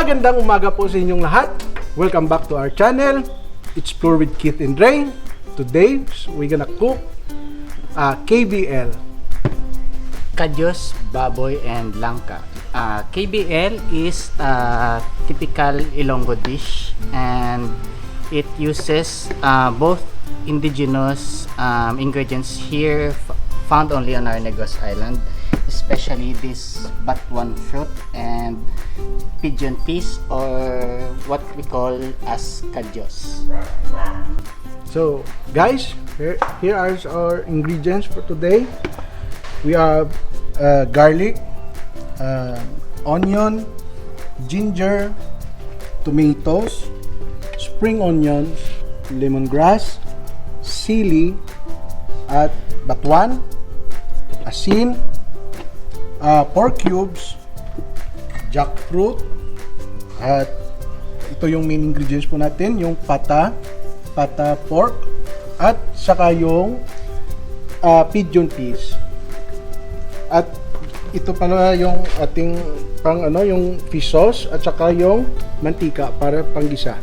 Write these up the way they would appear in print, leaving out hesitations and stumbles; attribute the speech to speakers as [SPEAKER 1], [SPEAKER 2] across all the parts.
[SPEAKER 1] Magandang umaga po sa inyong lahat. Welcome back to our channel, Explore with Keith and Ray. Today, we're gonna cook KBL
[SPEAKER 2] Kadyos, Baboy, and Langka. KBL is a typical Ilonggo dish, and it uses both indigenous ingredients here found only on our Negros Island, especially this batuan fruit and pigeon peas, or what we call as kadyos.
[SPEAKER 1] So guys, here are our ingredients for today. We have garlic, onion, ginger, tomatoes, spring onions, lemongrass, sili, at batuan, asin, pork cubes, jackfruit, at ito yung main ingredients po natin, yung pata pork, at saka yung pigeon peas. At ito pala yung ating yung fish sauce at saka yung mantika para panggisa.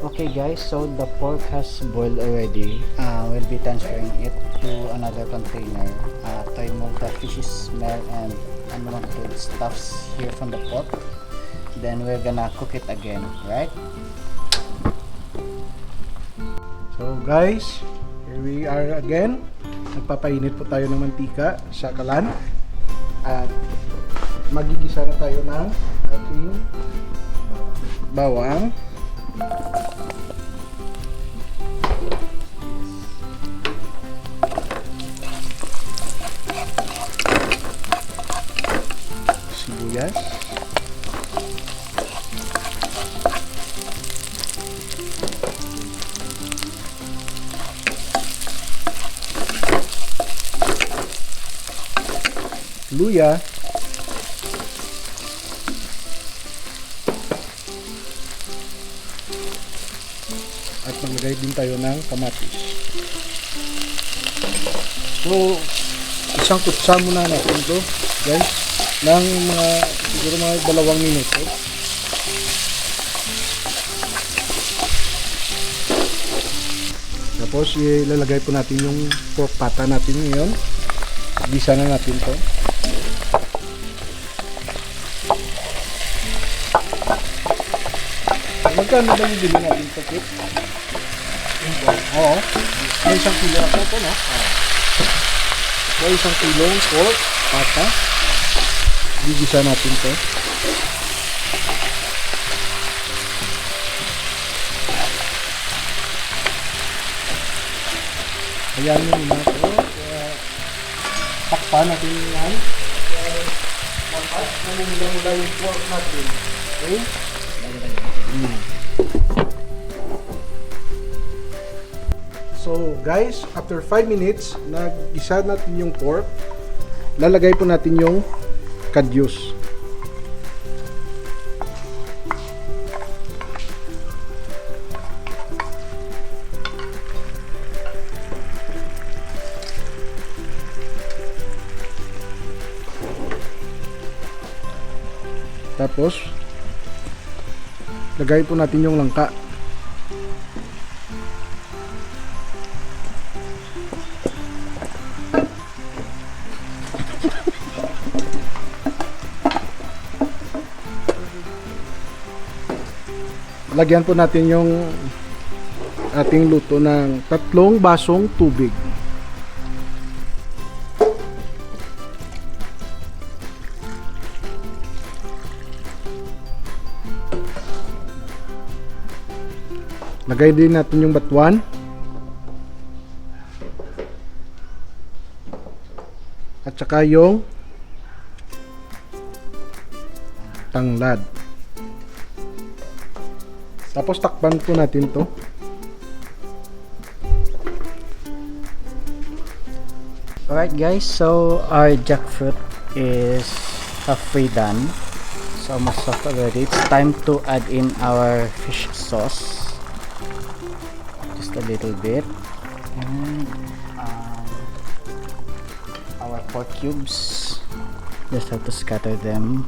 [SPEAKER 2] Okay guys, so the pork has boiled already. We'll be transferring it to another container to remove the fishy smell and unwanted stuffs here from the pork. Then we're gonna cook it again, right?
[SPEAKER 1] So guys, here we are again. Nagpapainit po tayo ng mantika sa kalan at magigisa na tayo ng ating bawang, sibuyas, luya, at maglagay din tayo ng kamatis. So, isang kutsa muna natin ito guys ng siguro mga 2 minuto. Tapos ilalagay po natin yung pork pata natin ngayon. Gisa na natin to. Magkano ba yung bili natin sa kit? Oo. May 1 kilo ako ito, no? May 1 kilong pork, pata. Gigisa natin to. Ayan yun na ito. Takpan natin yan. Namumula yung pork natin. Okay? So guys, after 5 minutes, nag-isa natin yung pork. Lalagay po natin yung kadyos. Tapos lagay po natin yung langka. Lagyan po natin yung ating luto ng 3 basong tubig. Lagay din natin yung batuan. At saka yung tanglad. Tapos takpan po natin to.
[SPEAKER 2] Alright guys, so our jackfruit is halfway done. So almost soft already. It's time to add in our fish sauce. Just a little bit. And our pork cubes. Just have to scatter them.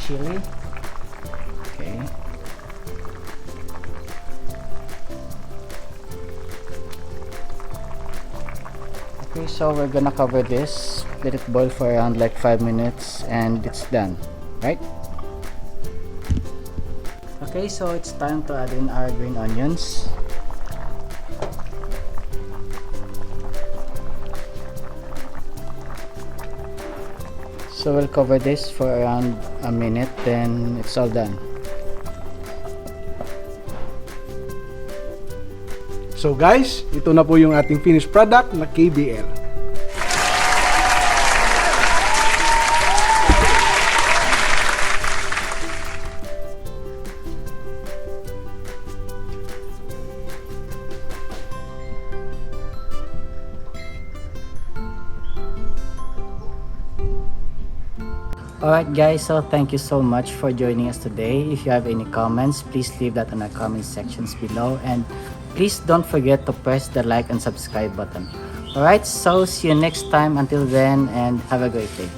[SPEAKER 2] chili. Okay. Okay, so we're gonna cover this, let it boil for around like 5 minutes, and it's done, right? Okay, so it's time to add in our green onions. So we'll cover this for around a minute, then it's all done.
[SPEAKER 1] So guys, ito na po yung ating finished product na KBL.
[SPEAKER 2] Alright guys, so thank you so much for joining us today. If you have any comments, please leave that in the comment sections below, and please don't forget to press the like and subscribe button. Alright, so see you next time. Until then, and have a great day.